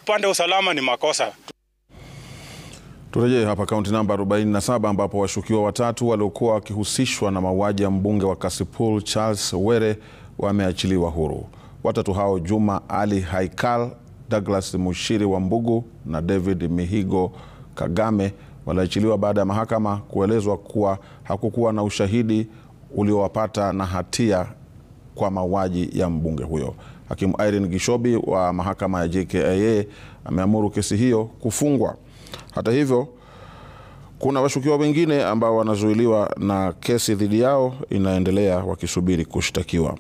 Upande wa usalama ni makosa. Turejee hapa kaunti namba 47 ambapo washukiwa watatu waliokuwa wakihusishwa na mauaji ya mbunge wa Kasipul Charles Were wameachiliwa huru. Watatu hao Juma Ali Haikal, Douglas Mushiri wa Mbugu na David Mihigo Kagame waliachiliwa baada ya mahakama kuelezwa kuwa hakukuwa na ushahidi uliowapata na hatia kwa mauaji ya mbunge huyo. Hakimu Irene Gishobi wa mahakama ya JKIA ameamuru kesi hiyo kufungwa. Hata hivyo, kuna washukiwa wengine ambao wanazuiliwa na kesi dhidi yao inaendelea wakisubiri kushtakiwa.